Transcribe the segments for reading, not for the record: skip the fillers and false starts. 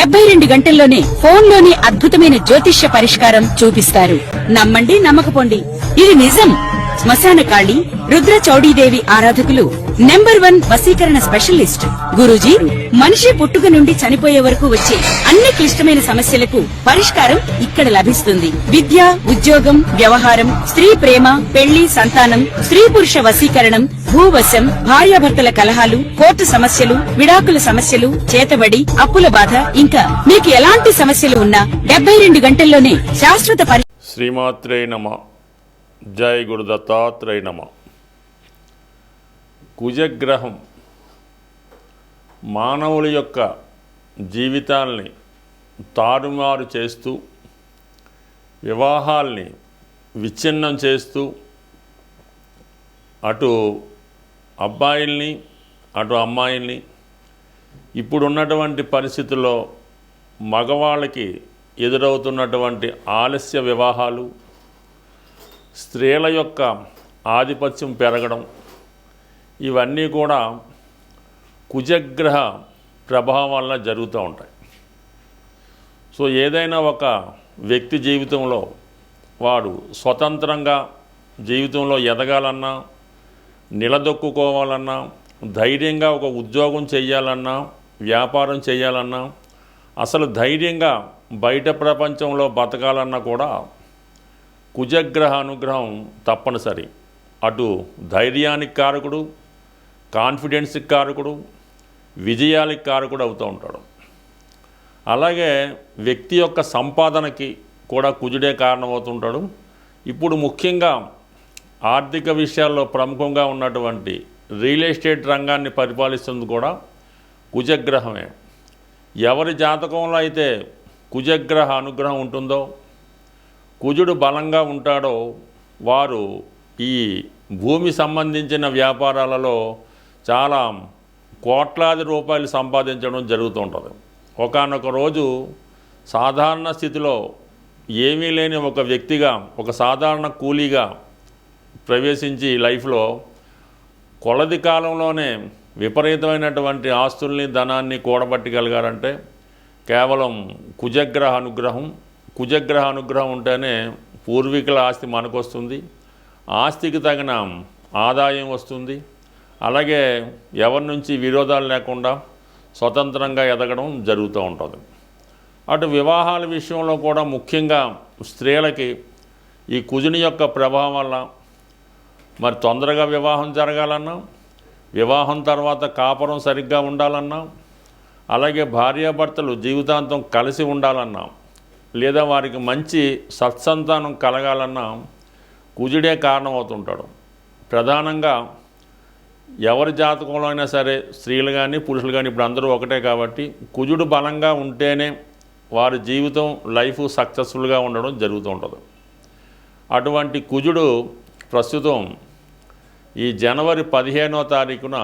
72 గంటల్లోనే ఫోన్లోని అద్భుతమైన జ్యోతిష్య పరిష్కారం చూపిస్తారు. నమ్మండి, నమ్మకపోండి, ఇది నిజం. శ్మశాన కాళి రుద్ర చౌడీదేవి ఆరాధకులు నంబర్ 1 వశీకరణ స్పెషలిస్ట్. గురూజీ మనిషి పుట్టుక నుండి చనిపోయే వరకు వచ్చే అన్ని క్లిష్టమైన సమస్యలకు పరిష్కారం ఇక్కడ లభిస్తుంది. విద్య, ఉద్యోగం, వ్యవహారం, స్త్రీ ప్రేమ, పెళ్లి, సంతానం, స్త్రీ పురుష వశీకరణం, భూవశం, భార్యాభర్తల కలహాలు, కోర్టు సమస్యలు, విడాకుల సమస్యలు, చేతబడి, అప్పుల బాధ, ఇంకా మీకు ఎలాంటి సమస్యలు ఉన్నా 72 గంటల్లోనే శాశ్వత శ్రీమాత్రే నమః. జై గురు దత్తాత్రేయ నమః. కుజగ్రహం మానవుల యొక్క జీవితాల్ని తారుమారు చేస్తూ, వివాహాల్ని విచ్ఛిన్నం చేస్తూ, అటు అబ్బాయిల్ని అటు అమ్మాయిల్ని, ఇప్పుడున్నటువంటి పరిస్థితుల్లో మగవాళ్ళకి ఎదురవుతున్నటువంటి ఆలస్య వివాహాలు, స్త్రీల యొక్క ఆధిపత్యం పెరగడం, ఇవన్నీ కూడా కుజగ్రహ ప్రభావం వల్ల జరుగుతూ ఉంటాయి. సో ఏదైనా ఒక వ్యక్తి జీవితంలో వాడు స్వతంత్రంగా జీవితంలో ఎదగాలన్నా, నిలదొక్కుకోవాలన్నా, ధైర్యంగా ఒక ఉద్యోగం చేయాలన్నా, వ్యాపారం చేయాలన్నా, అసలు ధైర్యంగా బయట ప్రపంచంలో బతకాలన్నా కూడా కుజగ్రహ అనుగ్రహం తప్పనిసరి. అటు ధైర్యానికి కారకుడు, కాన్ఫిడెన్స్కి కారకుడు, విజయాలకు కారకుడు అవుతూ ఉంటాడు. అలాగే వ్యక్తి యొక్క సంపాదనకి కూడా కుజుడే కారణమవుతుంటాడు. ఇప్పుడు ముఖ్యంగా ఆర్థిక విషయాల్లో ప్రముఖంగా ఉన్నటువంటి రియల్ ఎస్టేట్ రంగాన్ని పరిపాలిస్తుంది కూడా కుజగ్రహమే. ఎవరి జాతకంలో అయితే కుజగ్రహ అనుగ్రహం ఉంటుందో, కుజుడు బలంగా ఉంటాడో, వారు ఈ భూమి సంబంధించిన వ్యాపారాలలో చాలా కోట్లాది రూపాయలు సంపాదించడం జరుగుతూ ఉంటుంది. ఒకానొక రోజు సాధారణ స్థితిలో ఏమీ లేని ఒక వ్యక్తిగా, ఒక సాధారణ కూలీగా ప్రవేశించి లైఫ్లో కొలది కాలంలోనే విపరీతమైనటువంటి ఆస్తుల్ని, ధనాన్ని కూడబట్టగలిగారంటే కేవలం కుజగ్రహ అనుగ్రహం. కుజగ్రహ అనుగ్రహం ఉంటేనే పూర్వీకుల ఆస్తి మనకు వస్తుంది, ఆస్తికి తగిన ఆదాయం వస్తుంది. అలాగే ఎవరి నుంచి విరోధాలు లేకుండా స్వతంత్రంగా ఎదగడం జరుగుతూ ఉంటుంది. అటు వివాహాల విషయంలో కూడా ముఖ్యంగా స్త్రీలకి ఈ కుజుని యొక్క ప్రభావం వల్ల మరి తొందరగా వివాహం జరగాలన్నా, వివాహం తర్వాత కాపురం సరిగ్గా ఉండాలన్నా, అలాగే భార్యాభర్తలు జీవితాంతం కలిసి ఉండాలన్నా, లేదా వారికి మంచి సత్సంతానం కలగాలన్నా కుజుడే కారణమవుతుంటాడు. ప్రధానంగా ఎవరి జాతకంలో అయినా సరే, స్త్రీలు కానీ పురుషులు కానీ ఇప్పుడు అందరూ ఒకటే కాబట్టి కుజుడు బలంగా ఉంటేనే వారి జీవితం, లైఫ్ సక్సెస్ఫుల్గా ఉండడం జరుగుతూ ఉంటుంది. అటువంటి కుజుడు ప్రస్తుతం ఈ జనవరి 15వ తారీఖున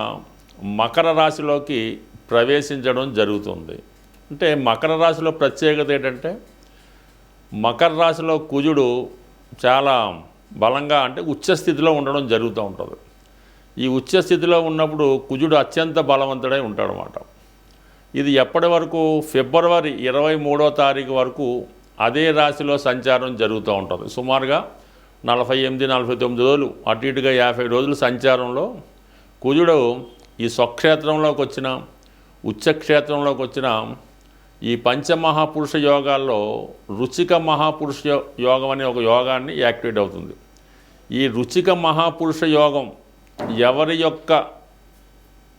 మకర రాశిలోకి ప్రవేశించడం జరుగుతుంది. అంటే మకర రాశిలో ప్రత్యేకత ఏంటంటే, మకర రాశిలో కుజుడు చాలా బలంగా, అంటే ఉచ్చస్థితిలో ఉండడం జరుగుతూ ఉంటుంది. ఈ ఉచ్చస్థితిలో ఉన్నప్పుడు కుజుడు అత్యంత బలవంతుడై ఉంటాడనమాట. ఇది ఎప్పటి వరకు? ఫిబ్రవరి 23వ తారీఖు వరకు అదే రాశిలో సంచారం జరుగుతూ ఉంటుంది. సుమారుగా 48-49 రోజులు, అటు ఇటుగా 50 రోజుల సంచారంలో కుజుడు ఈ స్వక్షేత్రంలోకి వచ్చిన, ఉచ్చక్షేత్రంలోకి వచ్చిన ఈ పంచమహాపురుష యోగాల్లో రుచిక మహాపురుష యోగం అనే ఒక యోగాన్ని యాక్టివేట్ అవుతుంది. ఈ రుచిక మహాపురుష యోగం ఎవరి యొక్క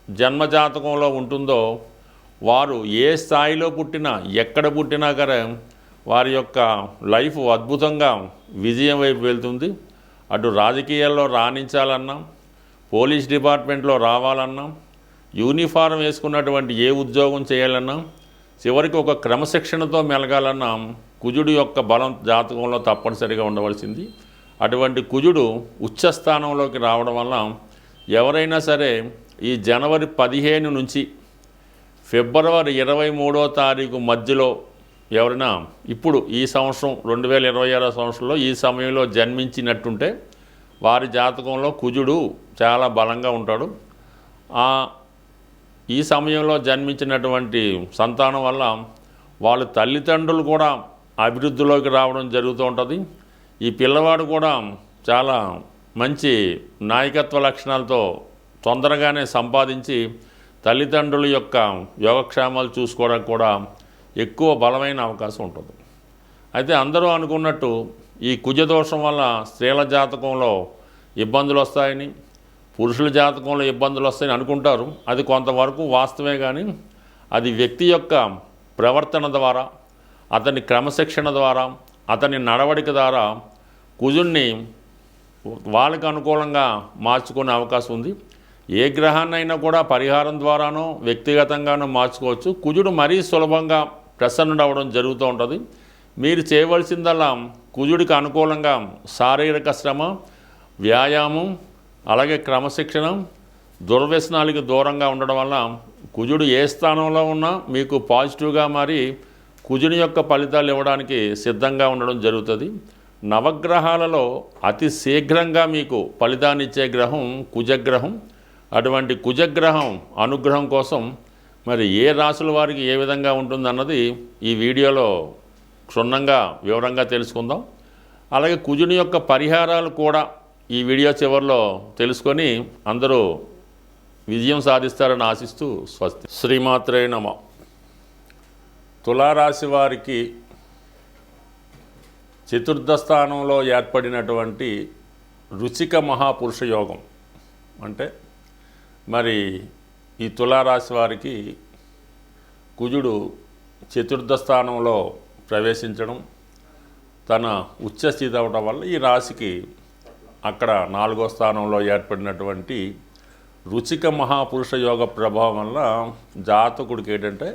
జన్మజాతకంలో ఉంటుందో వారు ఏ స్థాయిలో పుట్టినా, ఎక్కడ పుట్టినా కానీ వారి యొక్క లైఫ్ అద్భుతంగా విజయం వైపు వెళ్తుంది. అటు రాజకీయాల్లో రాణించాలన్నా, పోలీస్ డిపార్ట్మెంట్లో రావాలన్నా, యూనిఫారం వేసుకున్నటువంటి ఏ ఉద్యోగం చేయాలన్నా, చివరికి ఒక క్రమశిక్షణతో మెలగాలన్నా కుజుడు యొక్క బలం జాతకంలో తప్పనిసరిగా ఉండవలసింది. అటువంటి కుజుడు ఉచ్చస్థానంలోకి రావడం వల్ల ఎవరైనా సరే ఈ జనవరి 15 నుంచి ఫిబ్రవరి 23వ తారీఖు మధ్యలో ఎవరైనా ఇప్పుడు ఈ సంవత్సరం 2026 సంవత్సరంలో ఈ సమయంలో జన్మించినట్టుంటే వారి జాతకంలో కుజుడు చాలా బలంగా ఉంటాడు. ఈ సమయంలో జన్మించినటువంటి సంతానం వల్ల వాళ్ళ తల్లిదండ్రులు కూడా అభివృద్ధిలోకి రావడం జరుగుతూ ఉంటుంది. ఈ పిల్లవాడు కూడా చాలా మంచి నాయకత్వ లక్షణాలతో తొందరగానే సంపాదించి తల్లిదండ్రుల యొక్క యోగక్షేమాలు చూసుకోవడానికి కూడా ఎక్కువ బలమైన అవకాశం ఉంటుంది. అయితే అందరూ అనుకున్నట్టు ఈ కుజదోషం వల్ల స్త్రీల జాతకంలో ఇబ్బందులు వస్తాయని, పురుషుల జాతకంలో ఇబ్బందులు వస్తాయని అనుకుంటారు. అది కొంతవరకు వాస్తవమే, కానీ అది వ్యక్తి యొక్క ప్రవర్తన ద్వారా, అతని క్రమశిక్షణ ద్వారా, అతని నడవడిక ద్వారా కుజుడిని వాళ్ళకి అనుకూలంగా మార్చుకునే అవకాశం ఉంది. ఏ గ్రహాన్నైనా కూడా పరిహారం ద్వారానో వ్యక్తిగతంగానో మార్చుకోవచ్చు. కుజుడు మరీ సులభంగా ప్రసన్నుడు అవ్వడం జరుగుతూ ఉంటుంది. మీరు చేయవలసిందల్లా కుజుడికి అనుకూలంగా శారీరక శ్రమ, వ్యాయామం, అలాగే క్రమశిక్షణ, దుర్వ్యసనాలకి దూరంగా ఉండడం వల్ల కుజుడు ఏ స్థానంలో ఉన్నా మీకు పాజిటివ్గా మారి కుజుని యొక్క ఫలితాలు ఇవ్వడానికి సిద్ధంగా ఉండడం జరుగుతుంది. నవగ్రహాలలో అతి శీఘ్రంగా మీకు ఫలితాన్ని ఇచ్చే గ్రహం కుజగ్రహం. అటువంటి కుజగ్రహం అనుగ్రహం కోసం మరి ఏ రాశుల వారికి ఏ విధంగా ఉంటుందన్నది ఈ వీడియోలో క్షుణ్ణంగా వివరంగా తెలుసుకుందాం. అలాగే కుజుని యొక్క పరిహారాలు కూడా ఈ వీడియో చివరిలో తెలుసుకొని అందరూ విజయం సాధిస్తారని ఆశిస్తూ స్వస్తి. శ్రీమాత్రే నమః. తులారాశి వారికి చతుర్థ స్థానంలో ఏర్పడినటువంటి రుచిక మహాపురుష యోగం అంటే మరి ఈ తులారాశి వారికి కుజుడు చతుర్థ స్థానంలో ప్రవేశించడం, తన ఉచ్చ స్థితి అవడం వల్ల ఈ రాశికి అక్కడ 4వ స్థానంలో ఏర్పడినటువంటి రుచిక మహాపురుష యోగ ప్రభావం వల్ల జాతకుడికి ఏంటంటే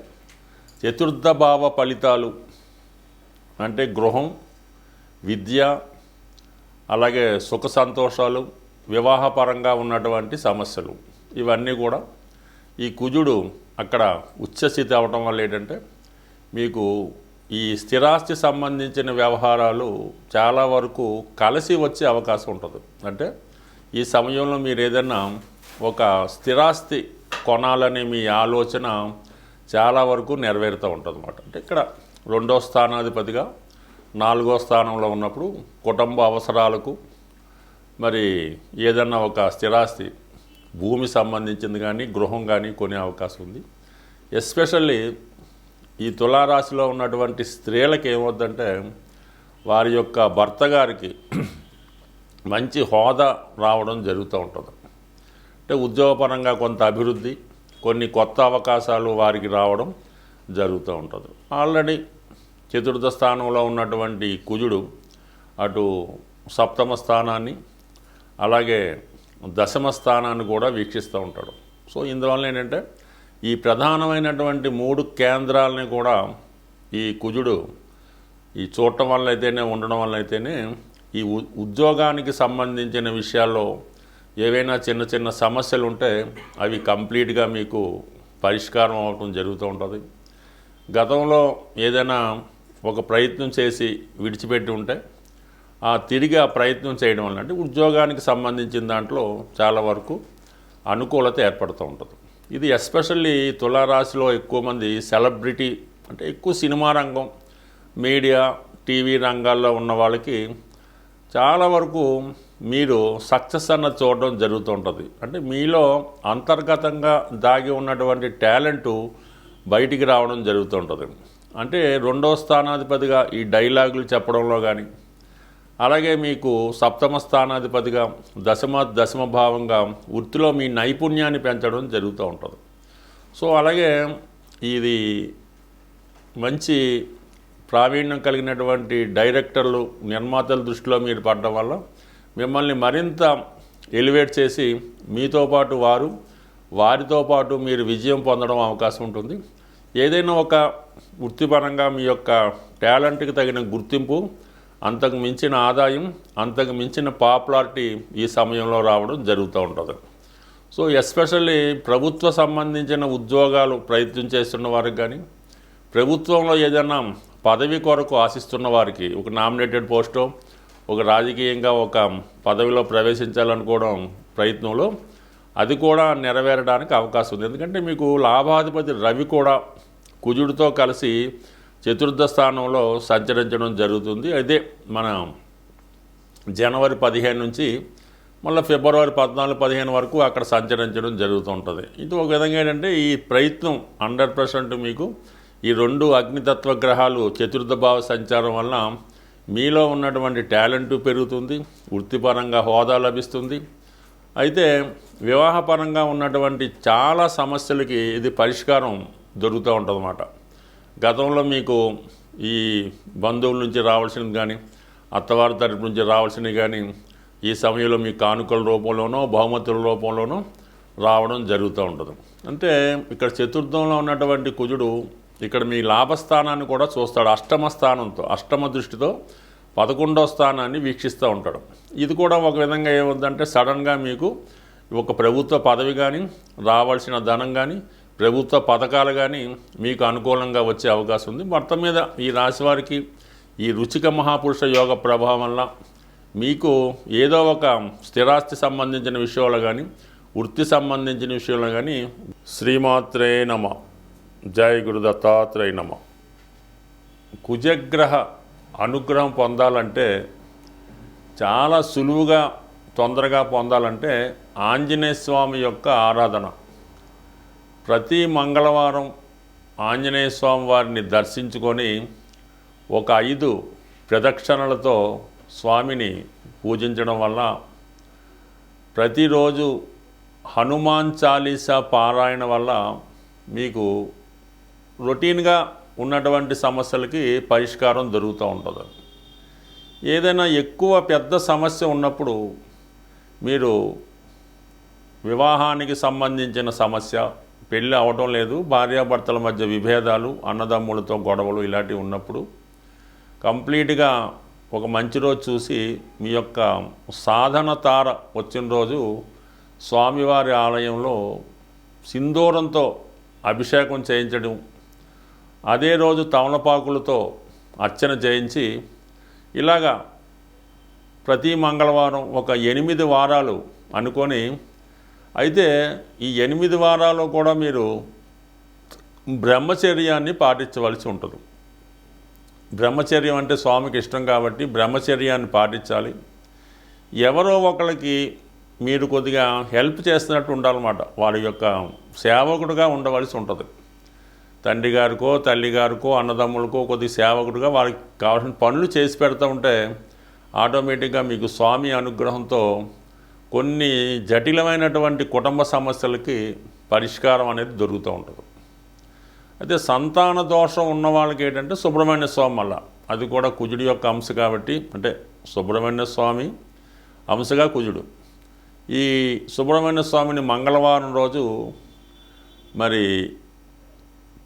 చతుర్థ భావ ఫలితాలు అంటే గృహం, విద్య, అలాగే సుఖ సంతోషాలు, వివాహపరంగా ఉన్నటువంటి సమస్యలు ఇవన్నీ కూడా ఈ కుజుడు అక్కడ ఉచ్చస్థితి అవడం వల్ల ఏంటంటే మీకు ఈ స్థిరాస్తి సంబంధించిన వ్యవహారాలు చాలా వరకు కలిసి వచ్చే అవకాశం ఉంటుంది. అంటే ఈ సమయంలో మీరు ఏదైనా ఒక స్థిరాస్తి కొనాలనే మీ ఆలోచన చాలా వరకు నెరవేరుతూ ఉంటుంది అన్నమాట. అంటే ఇక్కడ 2వ స్థానాధిపతిగా 4వ స్థానంలో ఉన్నప్పుడు కుటుంబ అవసరాలకు మరి ఏదన్నా ఒక స్థిరాస్తి భూమి సంబంధించింది కానీ గృహం కానీ కొనే అవకాశం ఉంది. ఎస్పెషల్లీ ఈ తులారాశిలో ఉన్నటువంటి స్త్రీలకు ఏమవుద్దంటే వారి యొక్క భర్త గారికి మంచి హోదా రావడం జరుగుతూ ఉంటుంది. అంటే ఉద్యోగపరంగా కొంత అభివృద్ధి, కొన్ని కొత్త అవకాశాలు వారికి రావడం జరుగుతూ ఉంటుంది. ఆల్రెడీ చతుర్థ స్థానంలో ఉన్నటువంటి కుజుడు అటు 7వ స్థానాన్ని అలాగే 10వ స్థానాన్ని కూడా వీక్షిస్తూ ఉంటాడు. సో ఇందువల్ల ఏంటంటే ఈ ప్రధానమైనటువంటి 3 కేంద్రాలని కూడా ఈ కుజుడు ఈ చూడటం వల్ల అయితేనే ఉండడం వల్ల అయితేనే ఈ ఉద్యోగానికి సంబంధించిన విషయాల్లో ఏవైనా చిన్న చిన్న సమస్యలు ఉంటే అవి కంప్లీట్గా మీకు పరిష్కారం అవ్వటం జరుగుతూ ఉంటుంది. గతంలో ఏదైనా ఒక ప్రయత్నం చేసి విడిచిపెట్టి ఉంటే తిరిగి ఆ ప్రయత్నం చేయడం వల్ల అంటే ఉద్యోగానికి సంబంధించిన దాంట్లో చాలా వరకు అనుకూలత ఏర్పడుతూ ఉంటుంది. ఇది ఎస్పెషల్లీ తులారాశిలో ఎక్కువ మంది సెలబ్రిటీ అంటే ఎక్కువ సినిమా రంగం, మీడియా, టీవీ రంగాల్లో ఉన్న వాళ్ళకి చాలా వరకు మీరు సక్సెస్ అన్నది చూడడం జరుగుతూ ఉంటుంది. అంటే మీలో అంతర్గతంగా దాగి ఉన్నటువంటి టాలెంటు బయటికి రావడం జరుగుతూ ఉంటుంది. అంటే 2వ స్థానాధిపతిగా ఈ డైలాగులు చెప్పడంలో కానీ, అలాగే మీకు 7వ స్థానాధిపతిగా దశమ భావంగా వృత్తిలో మీ నైపుణ్యాన్ని పెంచడం జరుగుతూ ఉంటుంది. సో అలాగే ఇది మంచి ప్రావీణ్యం కలిగినటువంటి డైరెక్టర్లు, నిర్మాతల దృష్టిలో మీరు పడడం వల్ల మిమ్మల్ని మరింత ఎలివేట్ చేసి మీతో పాటు వారితో పాటు మీరు విజయం పొందడం అవకాశం ఉంటుంది. ఏదైనా ఒక వృత్తిపరంగా మీ యొక్క టాలెంట్కి తగిన గుర్తింపు, అంతకు మించిన ఆదాయం, అంతకు మించిన పాపులారిటీ ఈ సమయంలో రావడం జరుగుతూ ఉంటుంది. సో ఎస్పెషల్లీ ప్రభుత్వ సంబంధించిన ఉద్యోగాలు ప్రయత్నం చేస్తున్న వారికి కానీ, ప్రభుత్వంలో ఏదైనా పదవి కొరకు ఆశిస్తున్న వారికి ఒక నామినేటెడ్ పోస్టో, ఒక రాజకీయంగా ఒక పదవిలో ప్రవేశించాలనుకోవడం ప్రయత్నంలో అది కూడా నెరవేరడానికి అవకాశం ఉంది. ఎందుకంటే మీకు లాభాధిపతి రవి కూడా కుజుడితో కలిసి చతుర్థ స్థానంలో సంచరించడం జరుగుతుంది. అయితే మన జనవరి 15 నుంచి మళ్ళీ ఫిబ్రవరి 14-15 వరకు అక్కడ సంచరించడం జరుగుతుంటుంది. ఇది ఒక విధంగా ఏంటంటే ఈ ప్రయత్నం 100% మీకు ఈ 2 అగ్నితత్వ గ్రహాలు చతుర్థ భావ సంచారం వల్ల మీలో ఉన్నటువంటి టాలెంట్ పెరుగుతుంది, వృత్తిపరంగా హోదా లభిస్తుంది. అయితే వివాహపరంగా ఉన్నటువంటి చాలా సమస్యలకి ఇది పరిష్కారం దొరుకుతూ ఉంటుందన్నమాట. గతంలో మీకు ఈ బంధువుల నుంచి రావాల్సినది కానీ అత్తవారి తరపు నుంచి రావాల్సినవి కానీ ఈ సమయంలో మీ కానుకల రూపంలోనో బహుమతుల రూపంలోనో రావడం జరుగుతూ ఉంటుంది. అంటే ఇక్కడ చతుర్థంలో ఉన్నటువంటి కుజుడు ఇక్కడ మీ లాభస్థానాన్ని కూడా చూస్తాడు. అష్టమ స్థానంతో, అష్టమ దృష్టితో 11వ స్థానాన్ని వీక్షిస్తూ ఉంటాడు. ఇది కూడా ఒక విధంగా ఏముందంటే సడన్గా మీకు ఒక ప్రభుత్వ పదవి కానీ రావాల్సిన ధనం కానీ ప్రభుత్వ పథకాలు కానీ మీకు అనుకూలంగా వచ్చే అవకాశం ఉంది. మొత్తం మీద ఈ రాశి వారికి ఈ రుచిక మహాపురుష యోగ ప్రభావం వల్ల మీకు ఏదో ఒక స్థిరాస్తి సంబంధించిన విషయంలో కానీ వృత్తి సంబంధించిన విషయంలో కానీ శ్రీమాత్రే నమ, జై గురు దత్తాత్రేయ నమ. కుజగ్రహ అనుగ్రహం పొందాలంటే చాలా సులువుగా తొందరగా పొందాలంటే ఆంజనేయ స్వామి యొక్క ఆరాధన. ప్రతి మంగళవారం ఆంజనేయ స్వామి వారిని దర్శించుకొని ఒక 5 ప్రదక్షిణలతో స్వామిని పూజించడం వల్ల ప్రతిరోజు హనుమాన్ చాలీసా పారాయణ వల్ల మీకు రొటీన్గా ఉన్నటువంటి సమస్యలకి పరిష్కారం దొరుకుతూ ఉంటుంది. ఏదైనా ఎక్కువ పెద్ద సమస్య ఉన్నప్పుడు మీరు వివాహానికి సంబంధించిన సమస్య, పెళ్ళి అవడం లేదు, భార్యాభర్తల మధ్య విభేదాలు, అన్నదమ్ములతో గొడవలు ఇలాంటివి ఉన్నప్పుడు కంప్లీట్గా ఒక మంచి రోజు చూసి మీ యొక్క సాధన తార వచ్చిన రోజు స్వామివారి ఆలయంలో సింధూరంతో అభిషేకం చేయించడం, అదే రోజు తమలపాకులతో అర్చన చేయించి ఇలాగా ప్రతి మంగళవారం ఒక 8 వారాలు అనుకొని, అయితే ఈ 8 వారాలు కూడా మీరు బ్రహ్మచర్యాన్ని పాటించవలసి ఉంటుంది. బ్రహ్మచర్యం అంటే స్వామికి ఇష్టం కాబట్టి బ్రహ్మచర్యాన్ని పాటించాలి. ఎవరో ఒకరికి మీరు కొద్దిగా హెల్ప్ చేస్తున్నట్టు ఉండాలన్నమాట. వారి యొక్క సేవకుడుగా ఉండవలసి ఉంటుంది. తండ్రి గారికో తల్లి గారికో అన్నదమ్ములకో కొద్ది సేవకుడుగా వారికి కావాల్సిన పనులు చేసి పెడతా ఉంటే ఆటోమేటిక్గా మీకు స్వామి అనుగ్రహంతో కొన్ని జటిలమైనటువంటి కుటుంబ సమస్యలకి పరిష్కారం అనేది దొరుకుతూ ఉంటుంది. అయితే సంతాన దోషం ఉన్న వాళ్ళకి ఏంటంటే సుబ్రహ్మణ్య స్వామి వల్ల, అది కూడా కుజుడి యొక్క అంశ కాబట్టి, అంటే సుబ్రహ్మణ్య స్వామి అంశగా కుజుడు. ఈ సుబ్రహ్మణ్య స్వామిని మంగళవారం రోజు మరి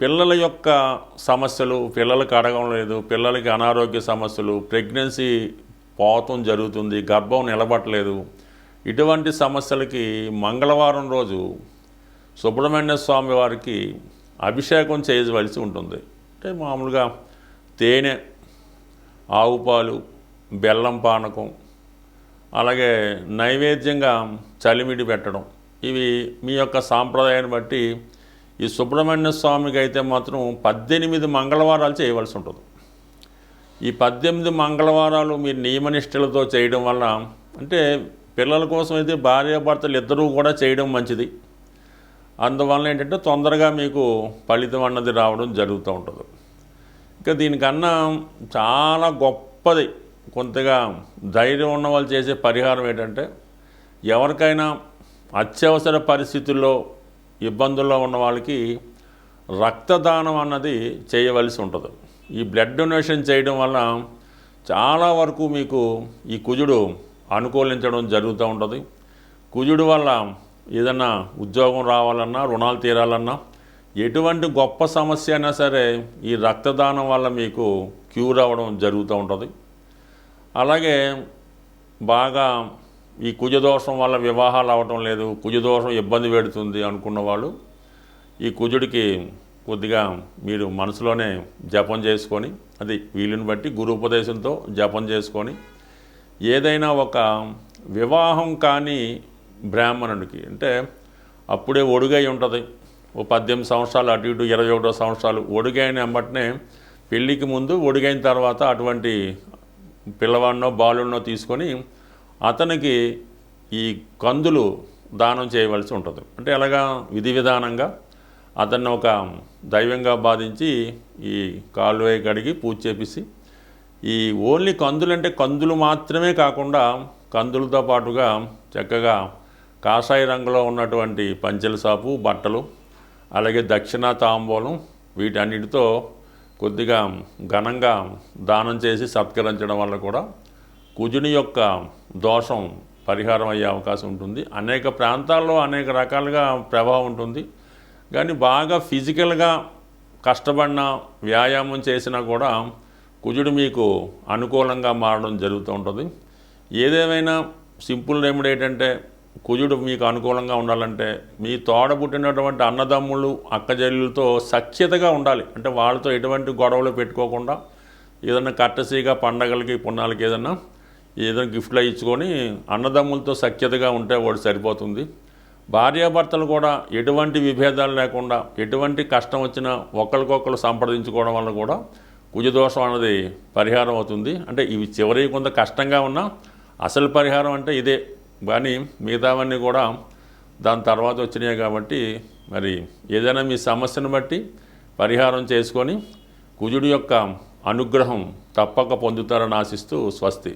పిల్లల యొక్క సమస్యలు, పిల్లలకి అడగడం లేదు, పిల్లలకి అనారోగ్య సమస్యలు, ప్రెగ్నెన్సీ పోతం జరుగుతుంది, గర్భం నిలబట్టలేదు, ఇటువంటి సమస్యలకి మంగళవారం రోజు సుబ్రహ్మణ్య స్వామి వారికి అభిషేకం చేయవలసి ఉంటుంది. అంటే మామూలుగా తేనె, ఆవు పాలు, బెల్లం పానకం, అలాగే నైవేద్యంగా చలిమిడి పెట్టడం, ఇవి మీ యొక్క సాంప్రదాయాన్ని బట్టి ఈ సుబ్రహ్మణ్య స్వామికి అయితే మాత్రం 18 మంగళవారాలు చేయవలసి ఉంటుంది. ఈ 18 మంగళవారాలు మీరు నియమనిష్టలతో చేయడం వల్ల, అంటే పిల్లల కోసం అయితే భార్యాభర్తలు ఇద్దరూ కూడా చేయడం మంచిది. అందువల్ల ఏంటంటే తొందరగా మీకు ఫలితం అన్నది రావడం జరుగుతూ ఉంటుంది. ఇంకా దీనికన్నా చాలా గొప్పది, కొంతగా ధైర్యం ఉన్న వాళ్ళు చేసే పరిహారం ఏంటంటే, ఎవరికైనా అత్యవసర పరిస్థితుల్లో ఇబ్బందుల్లో ఉన్న వాళ్ళకి రక్తదానం అన్నది చేయవలసి ఉంటుంది. ఈ బ్లడ్ డొనేషన్ చేయడం వల్ల చాలా వరకు మీకు ఈ కుజుడు అనుకూలించడం జరుగుతూ ఉంటుంది. కుజుడు వల్ల ఏదన్నా ఉద్యోగం రావాలన్నా, రుణాలు తీరాలన్నా, ఎటువంటి గొప్ప సమస్య అయినా సరే ఈ రక్తదానం వల్ల మీకు క్యూర్ అవ్వడం జరుగుతూ ఉంటుంది. అలాగే బాగా ఈ కుజదోషం వల్ల వివాహాలు అవ్వటం లేదు, కుజదోషం ఇబ్బంది పెడుతుంది అనుకున్న వాళ్ళు ఈ కుజుడికి కొద్దిగా మీరు మనసులోనే జపం చేసుకొని, అది వీలుని బట్టి గురు ఉపదేశంతో జపం చేసుకొని, ఏదైనా ఒక వివాహం కానీ బ్రాహ్మణుడికి, అంటే అప్పుడే ఒడుగై ఉంటుంది, ఓ 18 సంవత్సరాలు అటు ఇటు 21 సంవత్సరాలు ఒడుగైన వెంబటనే పెళ్ళికి ముందు ఒడిగైన తర్వాత అటువంటి పిల్లవాడినో బాలుడినో తీసుకొని అతనికి ఈ కందులు దానం చేయవలసి ఉంటుంది. అంటే అలాగా విధి విధానంగా అతన్ని ఒక దైవంగా భావించి ఈ కాలువే కడిగి పూజ చేపిసి ఈ ఓన్లీ కందులు అంటే కందులు మాత్రమే కాకుండా కందులతో పాటుగా చక్కగా కాషాయ రంగులో ఉన్నటువంటి పంచెల సాపు బట్టలు అలాగే దక్షిణ తాంబూలం వీటన్నిటితో కొద్దిగా ఘనంగా దానం చేసి సత్కరించడం వల్ల కూడా కుజుని యొక్క దోషం పరిహారం అయ్యే అవకాశం ఉంటుంది. అనేక ప్రాంతాల్లో అనేక రకాలుగా ప్రభావం ఉంటుంది. కానీ బాగా ఫిజికల్గా కష్టపడిన వ్యాయామం చేసినా కూడా కుజుడు మీకు అనుకూలంగా మారడం జరుగుతూ ఉంటుంది. ఏదేమైనా సింపుల్ రెమెడీ ఏంటంటే కుజుడు మీకు అనుకూలంగా ఉండాలంటే మీ తోడబుట్టినటువంటి అన్నదమ్ములు అక్కజల్లులతో సఖ్యతగా ఉండాలి. అంటే వాళ్ళతో ఎటువంటి గొడవలు పెట్టుకోకుండా ఏదైనా కట్టసీగా పండగలకి పుణ్యాలకి ఏదైనా గిఫ్ట్లో ఇచ్చుకొని అన్నదమ్ములతో సఖ్యతగా ఉంటే వాడు సరిపోతుంది. భార్యాభర్తలు కూడా ఎటువంటి విభేదాలు లేకుండా ఎటువంటి కష్టం వచ్చినా ఒకరికొకరు సంప్రదించుకోవడం వల్ల కూడా కుజదోషం అనేది పరిహారం అవుతుంది. అంటే ఇవి చివరి కొంత కష్టంగా ఉన్నా అసలు పరిహారం అంటే ఇదే. కానీ మిగతావన్నీ కూడా దాని తర్వాత వచ్చినాయి కాబట్టి మరి ఏదైనా మీ సమస్యను బట్టి పరిహారం చేసుకొని కుజుడి యొక్క అనుగ్రహం తప్పక పొందుతారని ఆశిస్తూ స్వస్తి.